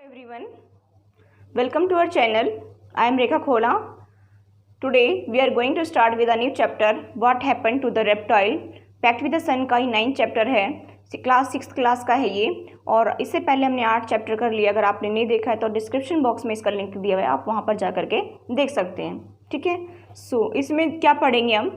everyone, welcome to our channel. I am Rekha Khola. Today we are going to start with a new chapter, What Happened to the Reptile. Pact with the Sun का ही 9th chapter है, class 6th class का है ये, और इससे पहले हमने 8 chapter कर लिया। अगर आपने नहीं देखा है तो डिस्क्रिप्शन बॉक्स में इसका लिंक दिया हुआ है, आप वहाँ पर जा करके देख सकते हैं। ठीक है, सो इसमें क्या पढ़ेंगे हम,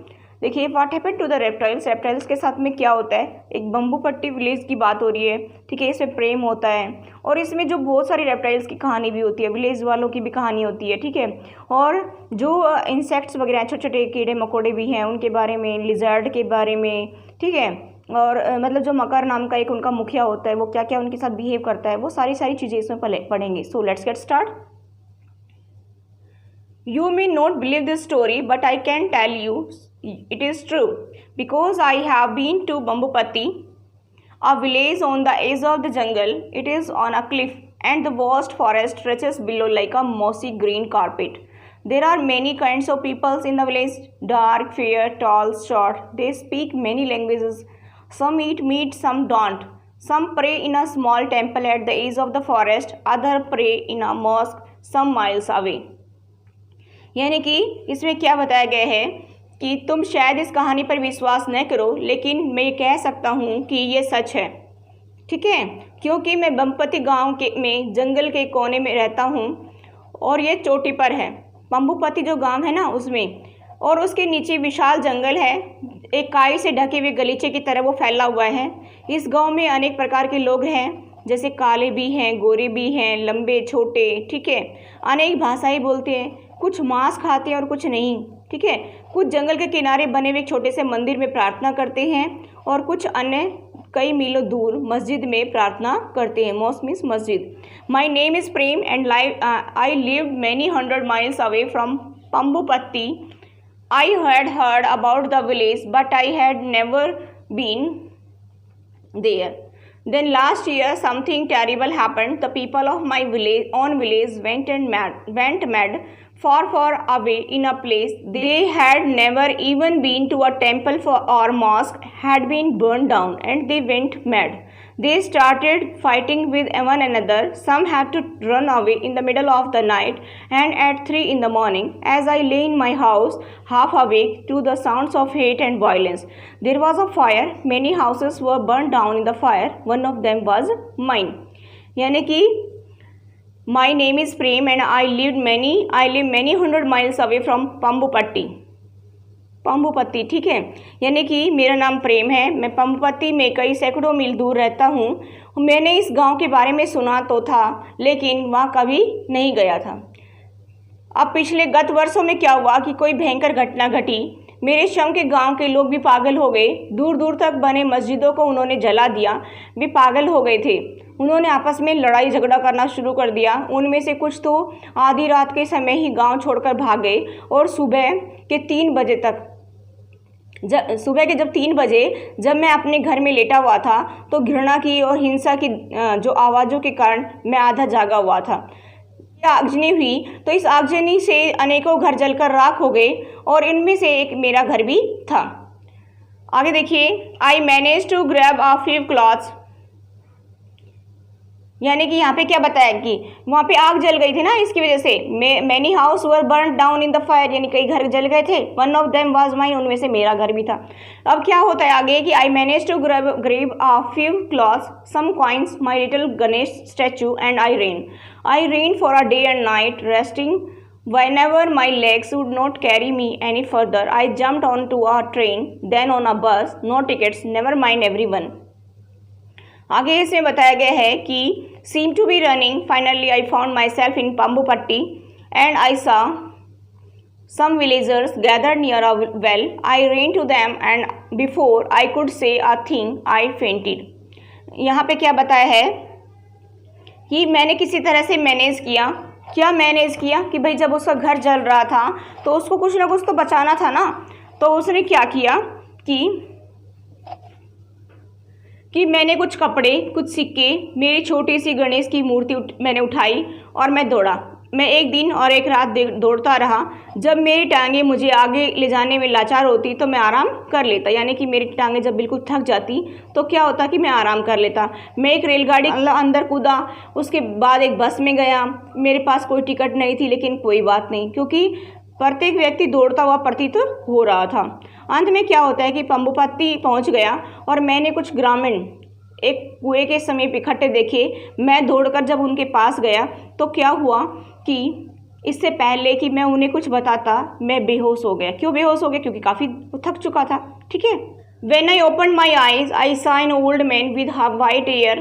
देखिए what happened to the reptiles. Reptiles के साथ में क्या होता है, एक बम्बू पट्टी विलेज की बात हो रही है। ठीक है, इसमें प्रेम होता है और इसमें जो बहुत सारी रेप्टाइल्स की कहानी भी होती है, विलेज वालों की भी कहानी होती है। ठीक है, और जो इंसेक्ट्स वगैरह छोटे छोटे कीड़े मकोड़े भी हैं उनके बारे में, लिजर्ड के बारे में। ठीक है, और मतलब जो मकर नाम का एक उनका मुखिया होता है वो क्या क्या उनके साथ बिहेव करता है, वो सारी चीज़ें इसमें पढ़ेंगे। So let's get start. You may not believe this story, but I can tell you it is true because I have been to Bambupatti, a village on the edge of the jungle. It is on a cliff and the vast forest stretches below like a mossy green carpet. There are many kinds of peoples in the village, dark, fair, tall, short. They speak many languages. Some eat meat, some don't. Some pray in a small temple at the edge of the forest, others pray in a mosque some miles away. यानी कि इसमें क्या बताया गया है कि तुम शायद इस कहानी पर विश्वास न करो, लेकिन मैं ये कह सकता हूँ कि ये सच है। ठीक है, क्योंकि मैं बम्पति गांव में जंगल के कोने में रहता हूँ और ये चोटी पर है। बम्बूपति जो गांव है ना उसमें, और उसके नीचे विशाल जंगल है, एक काई से ढके हुए गलीचे की तरह वो फैला हुआ है। इस गाँव में अनेक प्रकार के लोग हैं, जैसे काले भी हैं, गोरे भी हैं, लंबे छोटे। ठीक है, अनेक भाषाएं बोलते हैं, कुछ मांस खाते हैं और कुछ नहीं। ठीक है, कुछ जंगल के किनारे बने हुए छोटे से मंदिर में प्रार्थना करते हैं और कुछ अन्य कई मीलों दूर मस्जिद में प्रार्थना करते हैं। मॉस्क मीन्स मस्जिद। My name is Prem and I live many 100 miles away from Pambupatti. I had heard about the village, but I had never been there. Then last year something terrible happened. The people of my village went mad. Far away in a place they had never even been to, a temple or mosque had been burned down, and they went mad. They started fighting with one another. Some had to run away in the middle of the night, and at 3 in the morning, as I lay in my house, half awake to the sounds of hate and violence, there was a fire. Many houses were burned down in the fire. One of them was mine. यानी कि My name is Prem and I live many 100 miles away from Pambupatti. पंबुपत्ती। ठीक है, यानी कि मेरा नाम प्रेम है, मैं पंबुपत्ती में कई सैकड़ों मील दूर रहता हूँ। मैंने इस गांव के बारे में सुना तो था, लेकिन वहाँ कभी नहीं गया था। अब पिछले गत वर्षों में क्या हुआ कि कोई भयंकर घटना घटी। मेरे शम के गांव के लोग भी पागल हो गए। दूर दूर तक बने मस्जिदों को उन्होंने जला दिया। वे पागल हो गए थे। उन्होंने आपस में लड़ाई झगड़ा करना शुरू कर दिया। उनमें से कुछ तो आधी रात के समय ही गांव छोड़कर भाग गए और सुबह के 3 बजे जब 3 बजे जब मैं अपने घर में लेटा हुआ था तो घृणा की और हिंसा की जो आवाज़ों के कारण मैं आधा जागा हुआ था। आगजनी हुई तो इस आगजनी से अनेकों घर जलकर राख हो गए और इनमें से एक मेरा घर भी था। आगे देखिए, I manage to grab a few clothes. यानी कि यहाँ पे क्या बताया कि वहाँ पे आग जल गई थी ना, इसकी वजह से many house were burn down in the fire, यानी कई घर जल गए थे। One of them was mine, उनमें से मेरा घर भी था। अब क्या होता है आगे कि I manage to grab a few clothes, some coins, my little Ganesh statue and I ran for a day and night, resting whenever my legs would not carry me any further. I jumped onto a train, then on a bus, no tickets, never mind everyone. आगे इसमें बताया गया है कि seem to be running. Finally, I found myself in Pambupatti and I saw some villagers gathered near a well. I ran to them and before I could say a thing, I fainted. यहाँ पे क्या बताया है कि मैंने किसी तरह से मैनेज किया। क्या मैनेज किया कि भाई जब उसका घर जल रहा था तो उसको कुछ ना कुछ तो बचाना था ना, तो उसने क्या किया कि मैंने कुछ कपड़े, कुछ सिक्के, मेरी छोटी सी गणेश की मूर्ति मैंने उठाई और मैं दौड़ा। मैं एक दिन और एक रात दौड़ता रहा। जब मेरी टांगें मुझे आगे ले जाने में लाचार होती तो मैं आराम कर लेता, यानी कि मेरी टांगें जब बिल्कुल थक जाती तो क्या होता कि मैं आराम कर लेता। मैं एक रेलगाड़ी अंदर कूदा, उसके बाद एक बस में गया। मेरे पास कोई टिकट नहीं थी, लेकिन कोई बात नहीं, क्योंकि प्रत्येक व्यक्ति दौड़ता हुआ प्रतीत हो रहा था। अंत में क्या होता है कि पंबुपत्ती पहुँच गया और मैंने कुछ ग्रामीण एक कुएं के समीप इकट्ठे देखे। मैं दौड़कर जब उनके पास गया तो क्या हुआ कि इससे पहले कि मैं उन्हें कुछ बताता, मैं बेहोश हो गया। क्यों बेहोश हो गया? क्योंकि काफ़ी थक चुका था। ठीक है। When I opened my eyes, I saw an old man with white hair,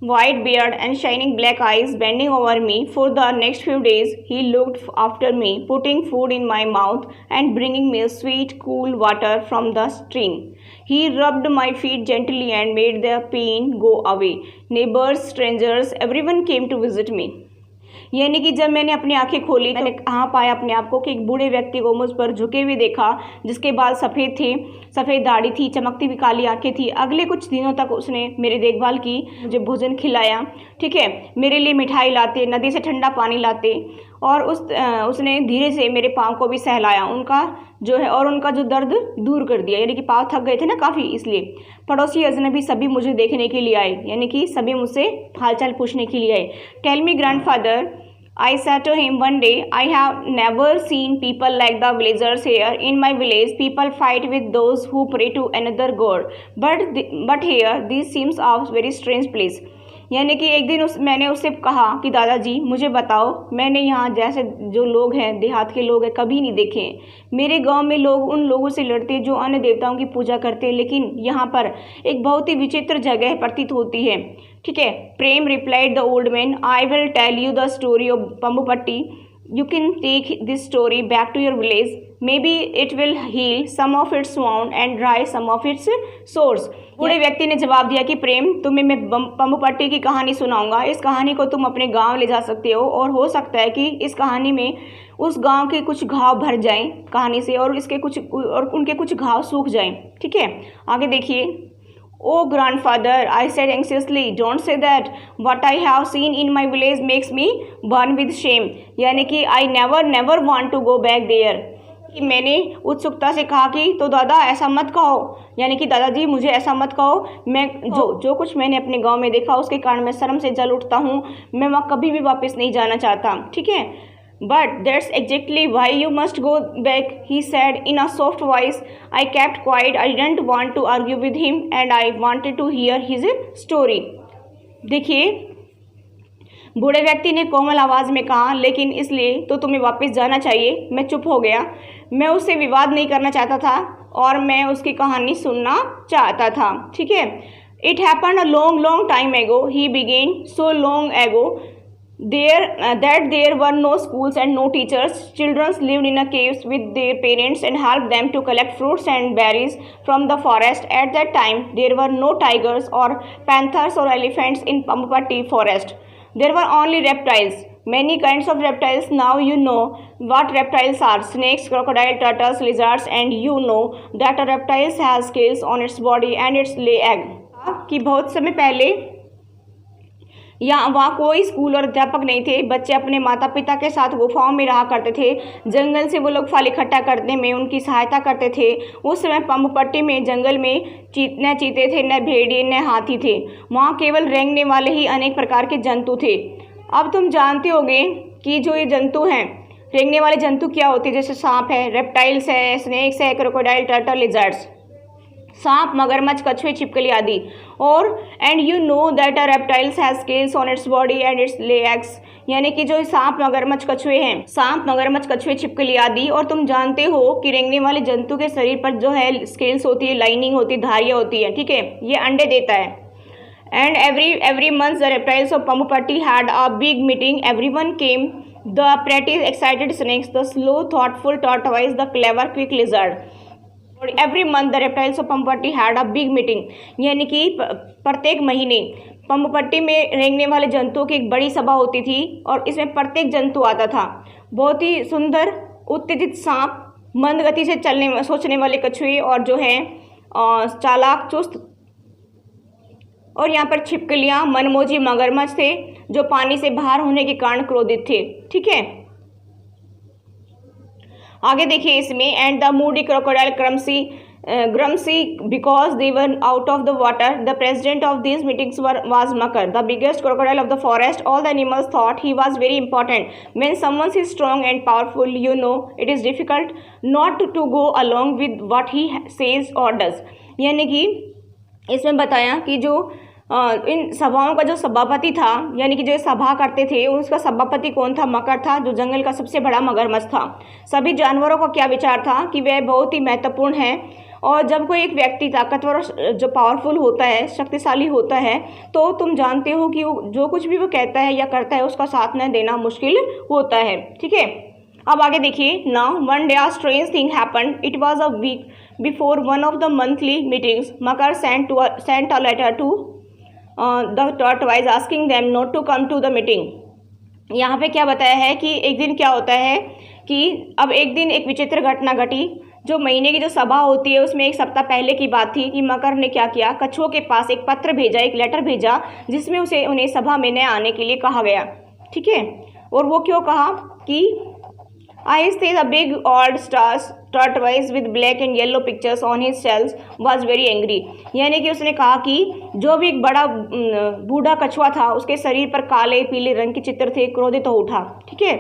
white beard and shining black eyes bending over me. For the next few days, he looked after me, putting food in my mouth and bringing me sweet, cool water from the stream. He rubbed my feet gently and made the pain go away. Neighbors, strangers, everyone came to visit me. यानी कि जब मैंने अपनी आंखें खोली तो मैंने कहाँ पाया अपने आप को कि एक बूढ़े व्यक्ति को मुझ पर झुके हुए देखा, जिसके बाल सफ़ेद थे, सफ़ेद दाढ़ी थी, चमकती हुई काली आंखें थी। अगले कुछ दिनों तक उसने मेरी देखभाल की, मुझे भोजन खिलाया। ठीक है, मेरे लिए मिठाई लाते, नदी से ठंडा पानी लाते, और उसने धीरे से मेरे पाँव को भी सहलाया, उनका जो दर्द दूर कर दिया। यानी कि पाँव थक गए थे ना काफ़ी, इसलिए। पड़ोसी अजनबी सभी मुझे देखने के लिए आए, यानी कि सभी मुझसे हालचाल पूछने के लिए आए। Tell me grandfather, I said to him one day, I have never seen people like the villagers here. In my village, people fight with those who pray to another god. But here, this seems a very strange place. यानी कि एक दिन मैंने उससे कहा कि दादाजी मुझे बताओ, मैंने यहाँ जैसे जो लोग हैं, देहात के लोग हैं, कभी नहीं देखे। मेरे गांव में लोग उन लोगों से लड़ते हैं जो अन्य देवताओं की पूजा करते हैं, लेकिन यहाँ पर एक बहुत ही विचित्र जगह प्रतीत होती है। ठीक है। Prem replied the old man, I will tell you the story of Pambupatti. You can take this story back to your village. Maybe it will heal some of its wound and dry some of its sores. बूढ़े व्यक्ति ने जवाब दिया कि प्रेम, तुम्हें मैं पंबुपट्टी की कहानी सुनाऊंगा। इस कहानी को तुम अपने गांव ले जा सकते हो, और हो सकता है कि इस कहानी में उस गांव के कुछ घाव भर जाएं कहानी से, और उनके कुछ घाव सूख जाएं। ठीक है, आगे देखिए। Oh grandfather, I said anxiously, don't say that. What I have seen in my village makes me burn with shame. यानी कि I never want to go back there. कि मैंने उत्सुकता से कहा कि तो दादा ऐसा मत कहो, यानी कि दादाजी मुझे ऐसा मत कहो। मैं जो कुछ मैंने अपने गांव में देखा उसके कारण मैं शर्म से जल उठता हूँ। मैं वहाँ कभी भी वापस नहीं जाना चाहता। ठीक है। But that's exactly why you must go back, he said in a soft voice. I kept quiet. I didn't want to argue with him and I wanted to hear his story. देखिए, बूढ़े व्यक्ति ने कोमल आवाज़ में कहा, लेकिन इसलिए तो तुम्हें वापस जाना चाहिए। मैं चुप हो गया। मैं उससे विवाद नहीं करना चाहता था और मैं उसकी कहानी सुनना चाहता था। ठीक है। It happened a long time ago, he began, so long ago that there were no schools and no teachers. Children lived in a caves with their parents and helped them to collect fruits and berries from the forest. At that time, there were no tigers or panthers or elephants in Pampupatti forest. There were only reptiles, many kinds of reptiles. Now you know what reptiles are: snakes, crocodile, turtles, lizards, and you know that a reptile has scales on its body and its lay egg. कि बहुत समय पहले वहाँ कोई school और अध्यापक नहीं थे। बच्चे अपने माता पिता के साथ गुफाओं में रहा करते थे। जंगल से वो लोग फल इकट्ठा करने में उनकी सहायता करते थे। उस समय पंबुपट्टी में जंगल में न चीते थे, न भेड़िए, न हाथी थे। वहाँ केवल रेंगने वाले ही अनेक प्रकार के जंतु थे। अब तुम जानते होगे कि जो ये जंतु हैं, रेंगने वाले जंतु क्या होते हैं, जैसे सांप है, रेप्टाइल्स है, स्नेक्स है, क्रोकोडाइल, टर्टल, लिजर्ड्स। सांप, मगरमच्छ, कछुए, छिपकली आदि। और and you know that a reptiles has scales on its body and it's lay eggs, यानी कि जो सांप, मगरमच्छ, कछुए हैं, सांप, मगरमच्छ, कछुए, छिपकली आदि। और तुम जानते हो कि रेंगने वाले जंतु के शरीर पर जो है स्केल्स होती है, लाइनिंग होती है, धारियाँ होती है। ठीक है, ये अंडे देता है। And every month the reptiles of Pampupatti had a big meeting. Everyone came, the pretty excited snakes, the slow thoughtful tortoise, the clever quick lizard. Every month the reptiles of Pampupatti had a big meeting. यानी कि प्रत्येक महीने पंबुपट्टी में रेंगने वाले जंतुओं की एक बड़ी सभा होती थी और इसमें प्रत्येक जंतु आता था। बहुत ही सुंदर उत्तेजित सांप, मंद गति से सोचने वाले कछुए, और जो है चालाक, चुस्त और यहाँ पर छिपकलियाँ मनमोजी मगरमच्छ थे जो पानी से बाहर होने के कारण क्रोधित थे। ठीक है, आगे देखिए इसमें, and the moody crocodile grumpy because they were out of the water, the president of these meetings was Makar, the biggest crocodile of the forest, all the animals thought he was very important, when someone is strong and powerful you know it is difficult not to go along with what he says or does. यानी कि इसमें बताया कि जो इन सभाओं का जो सभापति था, यानी कि जो सभा करते थे उसका सभापति कौन था? मकर था, जो जंगल का सबसे बड़ा मगरमच्छ था। सभी जानवरों का क्या विचार था कि वह बहुत ही महत्वपूर्ण है, और जब कोई एक व्यक्ति ताकतवर जो पावरफुल होता है, शक्तिशाली होता है, तो तुम जानते हो कि जो कुछ भी वो कहता है या करता है उसका साथ न देना मुश्किल होता है। ठीक है, अब आगे देखिए, now one day a strange thing happened, it was a week before one of the monthly meetings, Makar sent a letter to the tortoise asking them not to come to the meeting. यहाँ पे क्या बताया है कि एक दिन क्या होता है कि अब एक दिन एक विचित्र घटना घटी। जो महीने की जो सभा होती है उसमें एक सप्ताह पहले की बात थी कि मकर ने क्या किया, कछुओं के पास एक पत्र भेजा, एक लेटर भेजा, जिसमें उन्हें सभा में न आने के लिए कहा गया। ठीक है, और वो क्यों कहा कि I say the big old tortoise with black and yellow pictures on his shells was very angry। यानी कि उसने कहा कि जो भी एक बड़ा बूढ़ा कछुआ था उसके शरीर पर काले पीले रंग के चित्र थे, क्रोधित हो उठा। ठीक है,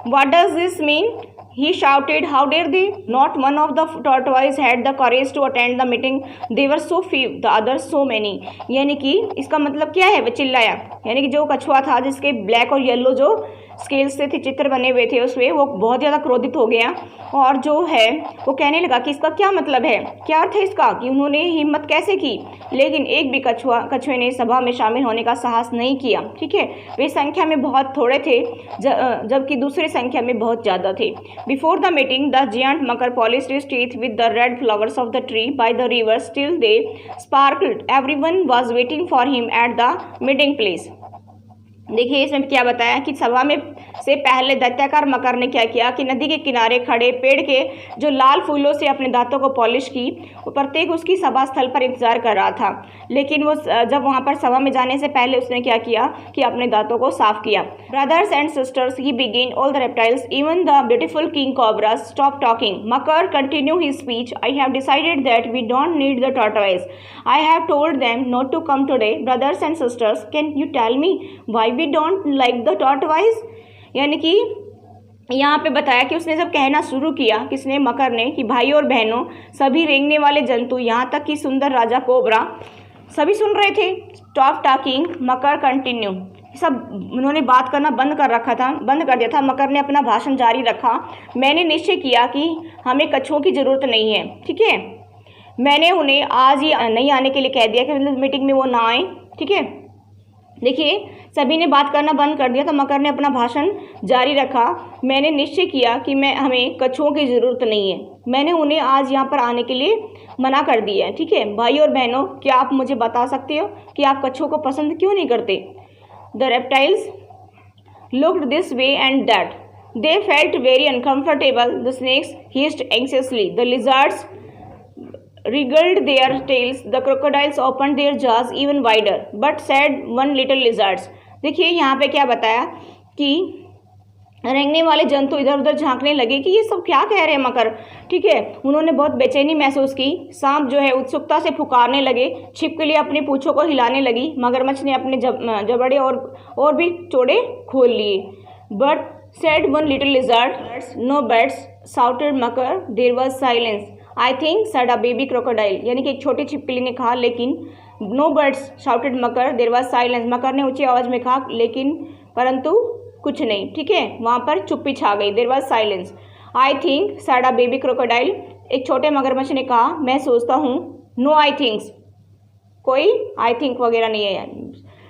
What does this mean? He shouted, how dare they? Not one of the tortoise had the courage to attend the meeting. They were so few, the others so many। यानी कि इसका मतलब क्या है? वह चिल्लाया, यानी कि जो कछुआ था जिसके ब्लैक और येलो जो स्केल्स से थे, चित्र बने हुए थे उसमें, वो बहुत ज़्यादा क्रोधित हो गया और जो है वो कहने लगा कि इसका क्या मतलब है, क्या अर्थ है इसका, कि उन्होंने हिम्मत कैसे की। लेकिन एक भी कछुए ने सभा में शामिल होने का साहस नहीं किया। ठीक है, वे संख्या में बहुत थोड़े थे जबकि दूसरी संख्या में बहुत ज़्यादा थे। Before the meeting the giant Makar polished his teeth with the red flowers of the tree by the river, still they sparkled, everyone was waiting for him at the meeting place. देखिए इसमें क्या बताया कि सभा में से पहले दैत्याकार मकर ने क्या किया कि नदी के किनारे खड़े पेड़ के जो लाल फूलों से अपने दांतों को पॉलिश की, वो प्रत्येक उसकी सभा स्थल पर इंतजार कर रहा था। लेकिन वो जब वहां पर सभा में जाने से पहले उसने क्या किया कि अपने दांतों को साफ किया। Brothers and sisters he begin all the reptiles even the beautiful king cobra stop talking, Makar continue his speech, I have decided that we don't need the tortoise, I have told them not to come today, brothers and sisters can you tell me why we don't like the tortoise. यानी कि यहाँ पे बताया कि उसने जब कहना शुरू किया, किसने? मकर ने, कि भाई और बहनों सभी रेंगने वाले जंतु, यहाँ तक कि सुंदर राजा कोबरा, सभी सुन रहे थे। स्टॉप टॉकिंग, मकर कंटिन्यू, सब उन्होंने बात करना बंद कर दिया था। मकर ने अपना भाषण जारी रखा, मैंने निश्चय किया कि हमें कछुओं की ज़रूरत नहीं है। ठीक है, मैंने उन्हें आज ही नहीं आने के लिए कह दिया कि मतलब मीटिंग में वो ना आए। ठीक है, देखिए सभी ने बात करना बंद कर दिया तो मकर ने अपना भाषण जारी रखा, मैंने निश्चय किया कि हमें कछुओं की ज़रूरत नहीं है, मैंने उन्हें आज यहाँ पर आने के लिए मना कर दिया है। ठीक है, भाई और बहनों, क्या आप मुझे बता सकते हो कि आप कछुओं को पसंद क्यों नहीं करते? The reptiles looked this way and that, they felt very uncomfortable, the snakes hissed anxiously, the lizards wriggled their tails, the crocodiles opened their jaws even wider, but said one little lizards। देखिए यहाँ पे क्या बताया कि रेंगने वाले जंतु इधर उधर झांकने लगे कि ये सब क्या कह रहे हैं मकर। ठीक है, उन्होंने बहुत बेचैनी महसूस की। सांप जो है उत्सुकता से फुकारने लगे, छिपकली अपनी पूंछों को हिलाने लगी, मगरमच्छ ने अपने जबड़े और भी चौड़े खोल लिए। But said one little lizard, no birds, shouted Makar, there was silence, I think said a baby crocodile. यानी कि एक छोटी छिपकली ने कहा, लेकिन no birds shouted Makar, there was silence, Makar ने ऊंची आवाज़ में कहा, लेकिन परंतु कुछ नहीं। ठीक है, वहाँ पर चुप्पी छा गई, there was silence. I think said a baby crocodile, एक छोटे मगरमच्छ ने कहा, मैं सोचता हूँ। नो आई थिंक्स, कोई आई थिंक वगैरह नहीं है।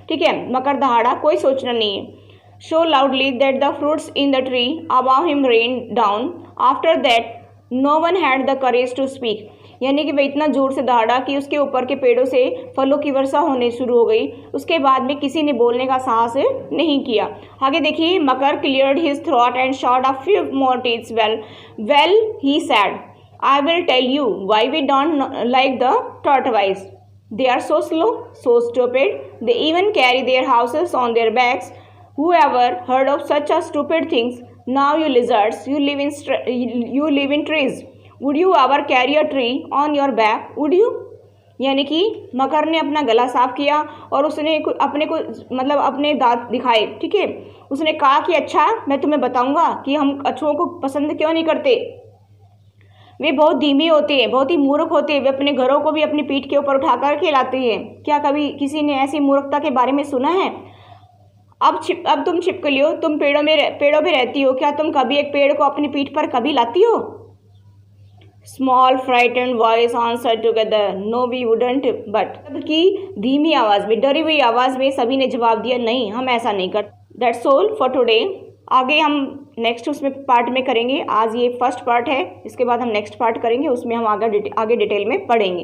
ठीक है, मकर दहाड़ा, कोई सोचना नहीं है। Show loudly that the fruits in the tree above him rain down, after that no one had the courage to speak. यानी कि वह इतना जोर से दहाड़ा कि उसके ऊपर के पेड़ों से फलों की वर्षा होने शुरू हो गई। उसके बाद में किसी ने बोलने का साहस नहीं किया। आगे देखिए, Makar cleared his throat and shot a few more teeths, well he said, I will tell you why we don't like the tortoise. They are so slow, so stupid. They even carry their houses on their backs. Whoever heard of such a stupid things? Now you lizards, you live in trees. Would you ever carry a tree on your back? Would you? यानी कि मकर ने अपना गला साफ किया और उसने अपने को मतलब अपने दांत दिखाए, ठीक है। उसने कहा कि अच्छा मैं तुम्हें बताऊंगा कि हम कछुओं को पसंद क्यों नहीं करते। वे बहुत धीमे होते हैं, बहुत ही मूर्ख होते हैं, वे अपने घरों को भी अपनी पीठ के ऊपर उठाकर खिलाते हैं। क्या कभी किसी ने ऐसी मूर्खता के बारे में सुना है? अब तुम छिपकलियों, तुम पेड़ों में रहती हो, क्या तुम कभी एक पेड़ को अपनी पीठ पर कभी लाती हो? Small frightened voice answer together, no we wouldn't. But की धीमी आवाज़ में, डरी हुई आवाज़ में सभी ने जवाब दिया, नहीं हम ऐसा नहीं करते। That's all for today. आगे हम नेक्स्ट उसमें पार्ट में करेंगे। आज ये फर्स्ट पार्ट है, इसके बाद हम नेक्स्ट पार्ट करेंगे, उसमें हम आगे डिटेल में पढ़ेंगे।